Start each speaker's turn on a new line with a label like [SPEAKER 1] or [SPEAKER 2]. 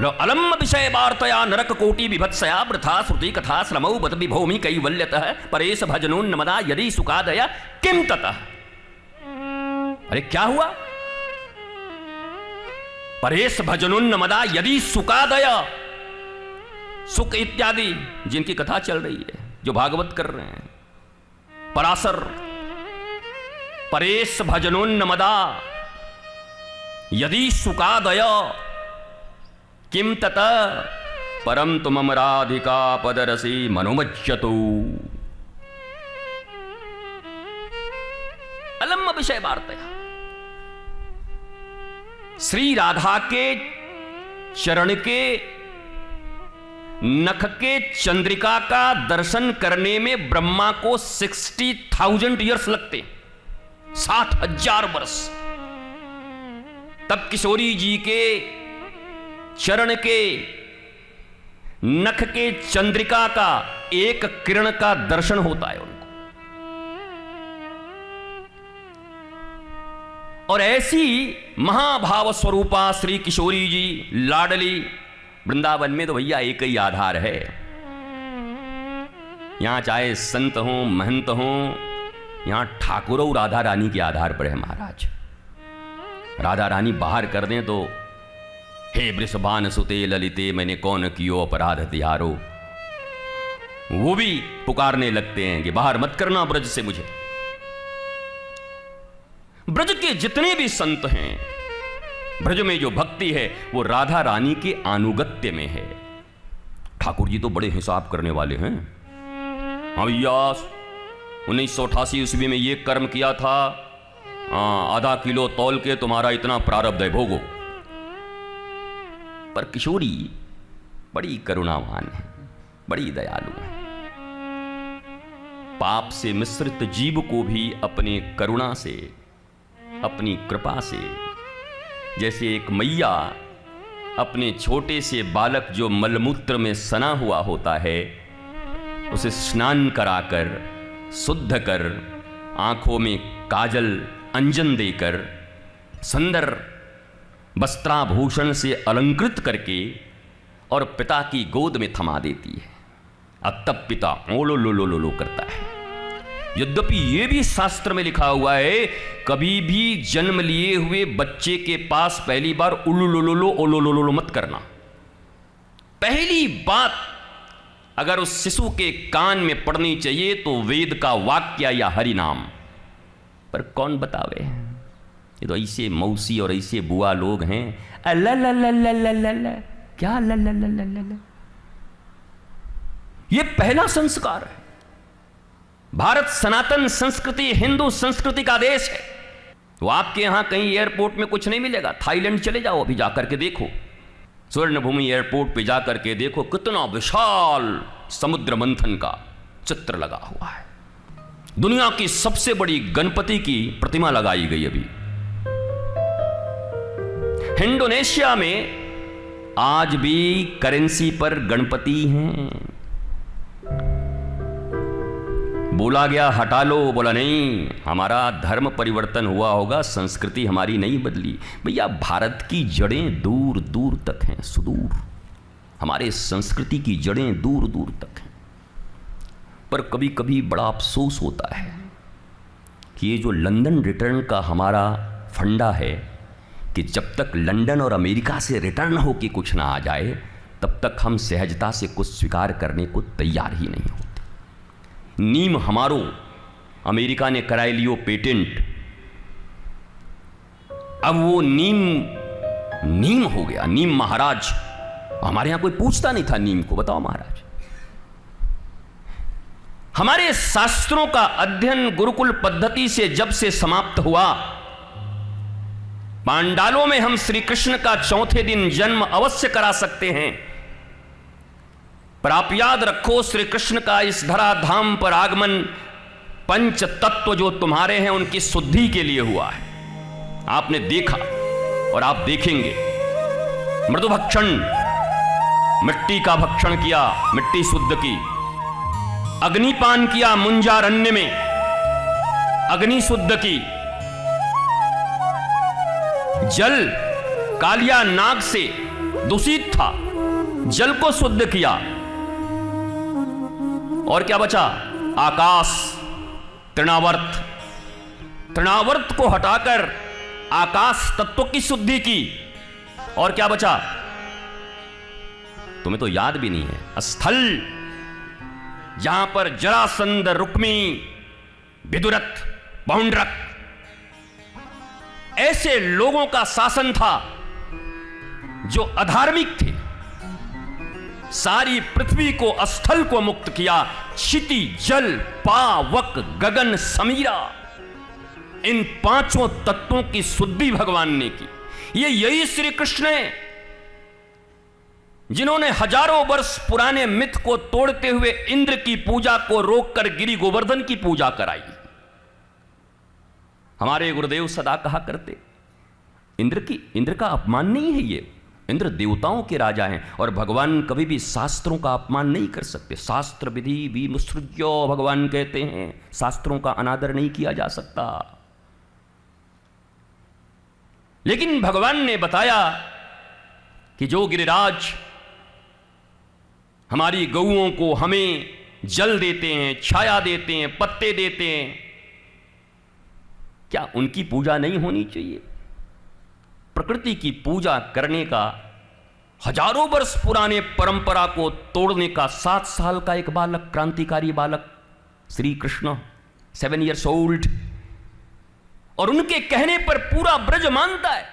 [SPEAKER 1] अलम विषय वार्तया नरक कोटि विभत्सया वृथा श्रुति कथा श्रमौ बत विभौमि कैवल्यतः परेश भजनोन्नमदा यदि सुखादय किम ततः। अरे क्या हुआ? परेश भजनोन्नमदा यदि सुखादय, सुख इत्यादि जिनकी कथा चल रही है, जो भागवत कर रहे हैं, पराशर, परेश भजनोन्नमदा यदि सुखादय किम तत परम तुमम राधिका पदरसी मनोमज्जतु। अलम विषय वार्तया, श्री राधा के चरण के नख के चंद्रिका का दर्शन करने में ब्रह्मा को 60,000 ईयर्स लगते, 60,000 वर्ष। तब किशोरी जी के चरण के नख के चंद्रिका का एक किरण का दर्शन होता है उनको। और ऐसी महाभाव स्वरूपा श्री किशोरी जी लाडली, वृंदावन में तो भैया एक ही आधार है। यहां चाहे संत हो महंत हो, यहां ठाकुर और राधा रानी के आधार पर है महाराज। राधा रानी बाहर कर दें तो हे वृषभान सुते ललिते मैंने कौन कियो अपराध तिहारो, वो भी पुकारने लगते हैं कि बाहर मत करना ब्रज से मुझे। ब्रज के जितने भी संत हैं, ब्रज में जो भक्ति है वो राधा रानी के अनुगत्य में है। ठाकुर जी तो बड़े हिसाब करने वाले हैं। हाँ भैया 1988 ईस्वी में ये कर्म किया था, आधा किलो तौल के तुम्हारा इतना प्रारब्ध है, भोगो। पर किशोरी बड़ी करुणावान है, बड़ी दयालु है। पाप से मिश्रित जीव को भी अपने करुणा से, अपनी कृपा से, जैसे एक मैया अपने छोटे से बालक जो मलमूत्र में सना हुआ होता है उसे स्नान कराकर, शुद्ध कर, आंखों में काजल अंजन देकर, सुंदर वस्त्राभूषण से अलंकृत करके और पिता की गोद में थमा देती है। अब तब पिता ओलो लो लो लो लो करता है। यद्यपि ये भी शास्त्र में लिखा हुआ है, कभी भी जन्म लिए हुए बच्चे के पास पहली बार उल्लू लो लो लो ओलो लो लो मत करना। पहली बात अगर उस शिशु के कान में पड़नी चाहिए तो वेद का वाक्य या हरि नाम। पर कौन बतावे, ये तो ऐसे मौसी और ऐसे बुआ लोग हैं, अल्ला ला ला ला ला ला ला, क्या ला ला ला ला ला ला। ये पहला संस्कार है। भारत सनातन संस्कृति, हिंदू संस्कृति का देश है। तो आपके यहां कहीं एयरपोर्ट में कुछ नहीं मिलेगा। थाईलैंड चले जाओ, अभी जाकर के देखो, स्वर्ण भूमि एयरपोर्ट पे जाकर के देखो, कितना विशाल समुद्र मंथन का चित्र लगा हुआ है। दुनिया की सबसे बड़ी गणपति की प्रतिमा लगाई गई। अभी इंडोनेशिया में आज भी करेंसी पर गणपति हैं। बोला गया हटा लो, बोला नहीं, हमारा धर्म परिवर्तन हुआ होगा, संस्कृति हमारी नहीं बदली। भैया भारत की जड़ें दूर दूर तक हैं, सुदूर। हमारे संस्कृति की जड़ें दूर दूर तक हैं। पर कभी कभी बड़ा अफसोस होता है कि ये जो लंदन रिटर्न का हमारा फंडा है कि जब तक लंदन और अमेरिका से रिटर्न होके कुछ ना आ जाए तब तक हम सहजता से कुछ स्वीकार करने को तैयार ही नहीं होते। नीम हमारो अमेरिका ने कराई लियो पेटेंट, अब वो नीम हो गया, नीम महाराज। हमारे यहां कोई पूछता नहीं था नीम को, बताओ महाराज। हमारे शास्त्रों का अध्ययन गुरुकुल पद्धति से जब से समाप्त हुआ, पांडालों में हम श्री कृष्ण का चौथे दिन जन्म अवश्य करा सकते हैं, पर आप याद रखो श्री कृष्ण का इस धरा धाम पर आगमन पंच तत्व जो तुम्हारे हैं उनकी शुद्धि के लिए हुआ है। आपने देखा और आप देखेंगे। मृदु भक्षण, मिट्टी का भक्षण किया, मिट्टी शुद्ध की। अग्निपान किया मुंजारण्य में, अग्नि शुद्ध की। जल कालिया नाग से दूषित था, जल को शुद्ध किया, और क्या बचा? आकाश, तृणावर्त। तृणावर्त को हटाकर आकाश तत्व की शुद्धि की, और क्या बचा? तुम्हें तो याद भी नहीं है। स्थल, जहां पर जरासंध, रुक्मी, विदुरथ, पौंड्रक ऐसे लोगों का शासन था जो अधार्मिक थे। सारी पृथ्वी को, स्थल को मुक्त किया। क्षिति, जल, पावक, गगन, समीरा, इन पांचों तत्वों की शुद्धि भगवान ने की। यही श्री कृष्ण है जिन्होंने हजारों वर्ष पुराने मिथ को तोड़ते हुए इंद्र की पूजा को रोककर गिरि गोवर्धन की पूजा कराई। हमारे गुरुदेव सदा कहा करते, इंद्र का अपमान नहीं है ये, इंद्र देवताओं के राजा हैं, और भगवान कभी भी शास्त्रों का अपमान नहीं कर सकते। शास्त्र विधि विमुत्सृज्यो, भगवान कहते हैं, शास्त्रों का अनादर नहीं किया जा सकता। लेकिन भगवान ने बताया कि जो गिरिराज हमारी गौओं को, हमें जल देते हैं, छाया देते हैं, पत्ते देते हैं, क्या उनकी पूजा नहीं होनी चाहिए? प्रकृति की पूजा करने का, हजारों वर्ष पुराने परंपरा को तोड़ने का 7 साल का एक बालक, क्रांतिकारी बालक श्री कृष्ण, 7 years old, और उनके कहने पर पूरा ब्रज मानता है।